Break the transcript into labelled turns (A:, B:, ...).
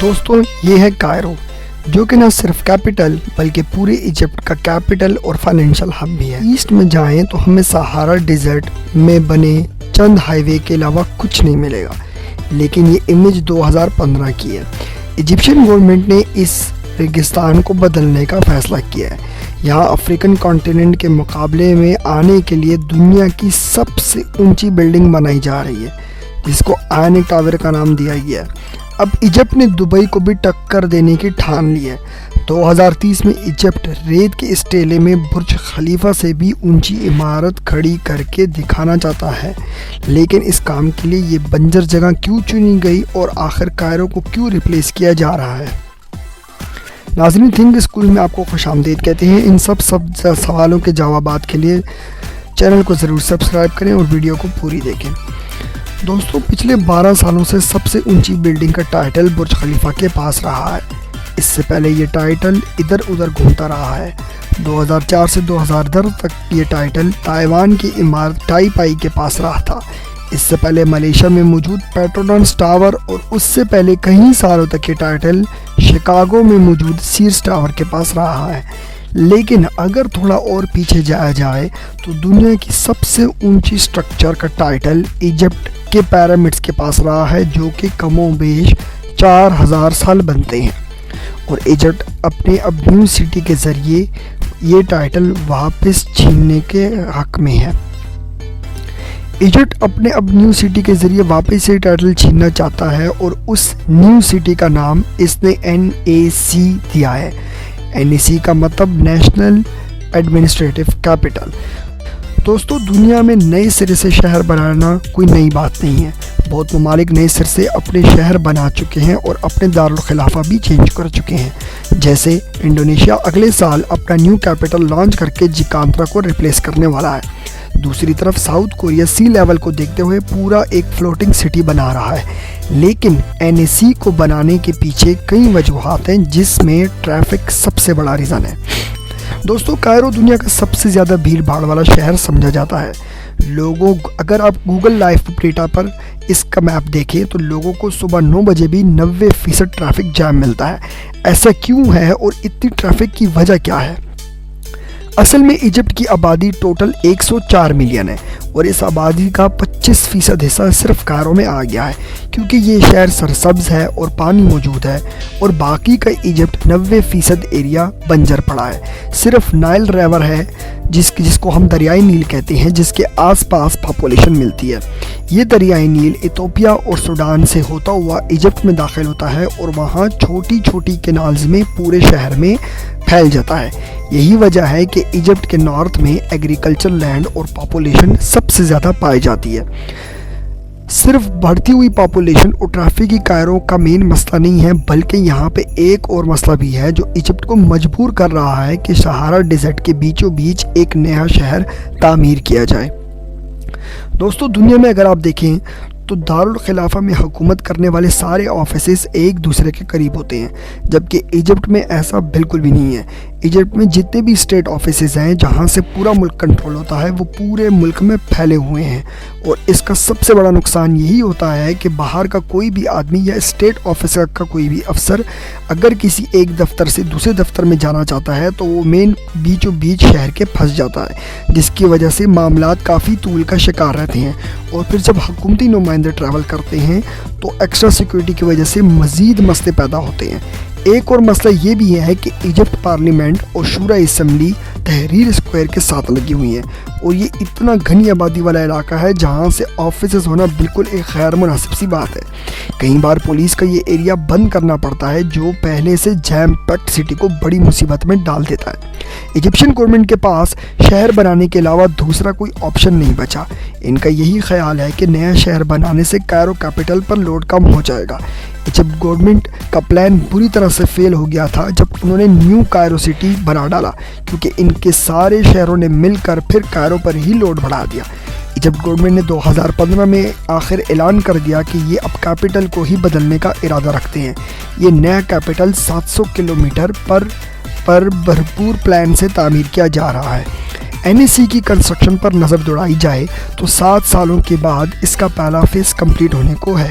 A: دوستوں یہ ہے کائرو، جو کہ نہ صرف کیپٹل بلکہ پورے ایجپٹ کا کیپٹل اور فائنینشل ہب بھی ہے۔ ایسٹ میں جائیں تو ہمیں سہارا ڈیزرٹ میں بنے چند ہائی وے کے علاوہ کچھ نہیں ملے گا، لیکن یہ امیج 2015 کی ہے۔ ایجپشین گورنمنٹ نے اس ریگستان کو بدلنے کا فیصلہ کیا ہے۔ یہاں افریقن کانٹیننٹ کے مقابلے میں آنے کے لیے دنیا کی سب سے اونچی بلڈنگ بنائی جا رہی ہے، جس کو آئین ٹاور کا نام دیا گیا ہے۔ اب ایجپٹ نے دبئی کو بھی ٹکر دینے کی ٹھان لی ہے۔ 2030 میں ایجپٹ ریت کے اس ٹیلے میں برج خلیفہ سے بھی اونچی عمارت کھڑی کر کے دکھانا چاہتا ہے، لیکن اس کام کے لیے یہ بنجر جگہ کیوں چنی گئی اور آخر کائرو کو کیوں ریپلیس کیا جا رہا ہے؟ ناظرین، تھنک اسکول میں آپ کو خوش آمدید کہتے ہیں۔ ان سب سوالوں کے جوابات کے لیے چینل کو ضرور سبسکرائب کریں اور ویڈیو کو پوری دیکھیں۔ دوستوں، پچھلے 12 سالوں سے سب سے اونچی بلڈنگ کا ٹائٹل برج خلیفہ کے پاس رہا ہے۔ اس سے پہلے یہ ٹائٹل ادھر ادھر گھومتا رہا ہے۔ 2004 سے 2010 تک یہ ٹائٹل تائیوان کی عمارت ٹائی پائی کے پاس رہا تھا۔ اس سے پہلے ملیشیا میں موجود پیٹرونس ٹاور، اور اس سے پہلے کئی سالوں تک یہ ٹائٹل شکاگو میں موجود سیرس ٹاور کے پاس رہا ہے۔ لیکن اگر تھوڑا اور پیچھے جایا جائے تو دنیا کی سب سے اونچی سٹرکچر کا ٹائٹل ایجپٹ کے پیرامڈز کے پاس رہا ہے، جو کہ کم و بیش 4000 سال بنتے ہیں، اور ایجپٹ اپنے اب نیو سٹی کے ذریعے یہ ٹائٹل واپس چھیننے کے حق میں ہے۔ ایجپٹ اپنے اب نیو سٹی کے ذریعے واپس یہ ٹائٹل چھیننا چاہتا ہے، اور اس نیو سٹی کا نام اس نے NAC دیا ہے۔ NAC کا مطلب نیشنل ایڈمنسٹریٹو کیپٹل۔ دوستو، دنیا میں نئے سرے سے شہر بنانا کوئی نئی بات نہیں ہے۔ بہت ممالک نئے سر سے اپنے شہر بنا چکے ہیں اور اپنے دارالخلافہ بھی چینج کر چکے ہیں، جیسے انڈونیشیا اگلے سال اپنا نیو کیپٹل لانچ کر کے جکارتہ کو ریپلیس کرنے والا ہے۔ دوسری طرف ساؤتھ کوریا سی لیول کو دیکھتے ہوئے پورا ایک فلوٹنگ سٹی بنا رہا ہے، لیکن NAC کو بنانے کے پیچھے کئی وجوہات ہیں، جس میں ٹریفک سب سے بڑا ریزن ہے۔ دوستو، کائرو دنیا کا سب سے زیادہ بھیڑ بھاڑ والا شہر سمجھا جاتا ہے۔ اگر آپ گوگل لائف ڈیٹا پر اس کا میپ دیکھیں تو لوگوں کو صبح 9 بجے بھی 90% ٹریفک جام ملتا ہے۔ ایسا کیوں ہے اور اتنی ٹریفک کی وجہ کیا ہے؟ اصل میں ایجپٹ کی آبادی ٹوٹل 104 ملین ہے، اور اس آبادی کا 25% حصہ صرف کائرو میں آ گیا ہے، کیونکہ یہ شہر سرسبز ہے اور پانی موجود ہے، اور باقی کا ایجپٹ 90% ایریا بنجر پڑا ہے۔ صرف نائل ریور ہے جس کو ہم دریائے نیل کہتے ہیں، جس کے آس پاس پاپولیشن ملتی ہے۔ یہ دریائے نیل ایتھوپیا اور سوڈان سے ہوتا ہوا ایجپٹ میں داخل ہوتا ہے، اور وہاں چھوٹی چھوٹی کینالز میں پورے شہر میں پھیل جاتا ہے۔ یہی وجہ ہے کہ ایجپٹ کے نارتھ میں ایگریکلچر لینڈ اور پاپولیشن سب سے زیادہ پائی جاتی ہے۔ صرف بڑھتی ہوئی پاپولیشن اور ٹریفک کی کائرو کا مین مسئلہ نہیں ہے، بلکہ یہاں پہ ایک اور مسئلہ بھی ہے جو ایجپٹ کو مجبور کر رہا ہے کہ سہارا ڈیزرٹ کے بیچوں بیچ ایک نیا شہر تعمیر کیا جائے۔ دوستو، دنیا میں اگر آپ دیکھیں تو دارالخلافہ میں حکومت کرنے والے سارے آفیسز ایک دوسرے کے قریب ہوتے ہیں، جبکہ ایجپٹ میں ایسا بالکل بھی نہیں ہے۔ ایجپٹ میں جتنے بھی اسٹیٹ آفیسز ہیں جہاں سے پورا ملک کنٹرول ہوتا ہے، وہ پورے ملک میں پھیلے ہوئے ہیں، اور اس کا سب سے بڑا نقصان یہی ہوتا ہے کہ باہر کا کوئی بھی آدمی یا اسٹیٹ آفیسر کا کوئی بھی افسر اگر کسی ایک دفتر سے دوسرے دفتر میں جانا چاہتا ہے تو وہ مین بیچوں بیچ شہر کے پھنس جاتا ہے، جس کی وجہ سے معاملات کافی طول کا شکار رہتے ہیں، اور پھر جب حکومتی نمائندے ٹریول کرتے ہیں تو ایکسٹرا سیکیورٹی کی وجہ سے مزید مسئلے پیدا ہوتے ہیں۔ ایک اور مسئلہ یہ بھی ہے کہ ایجپٹ پارلیمنٹ اور شورا اسمبلی تحریر اسکوائر کے ساتھ لگی ہوئی ہیں، اور یہ اتنا گھنی آبادی والا علاقہ ہے جہاں سے آفیسز ہونا بالکل ایک غیر مناسب سی بات ہے۔ کئی بار پولیس کا یہ ایریا بند کرنا پڑتا ہے، جو پہلے سے جیم پیکڈ سٹی کو بڑی مصیبت میں ڈال دیتا ہے۔ ایجپشین گورنمنٹ کے پاس شہر بنانے کے علاوہ دوسرا کوئی آپشن نہیں بچا۔ ان کا یہی خیال ہے کہ نیا شہر بنانے سے کائرو کیپٹل پر لوڈ کم ہو جائے گا۔ ایجپٹ گورنمنٹ کا پلان بری طرح سے فیل ہو گیا تھا جب انہوں نے نیو کائرو سٹی بنا ڈالا، کیونکہ ان کے سارے شہروں نے مل کر پھر کائرو پر ہی لوڈ بڑھا دیا۔ ایجپٹ گورنمنٹ نے 2015 میں آخر اعلان کر دیا کہ یہ اب کیپٹل کو ہی بدلنے کا ارادہ رکھتے ہیں۔ یہ نیا کیپٹل 700 کلومیٹر پر بھرپور پلان سے تعمیر کیا جا رہا ہے۔ NAC کی کنسٹرکشن پر نظر دوڑائی جائے تو 7 سالوں کے بعد اس کا پہلا فیز کمپلیٹ ہونے کو ہے۔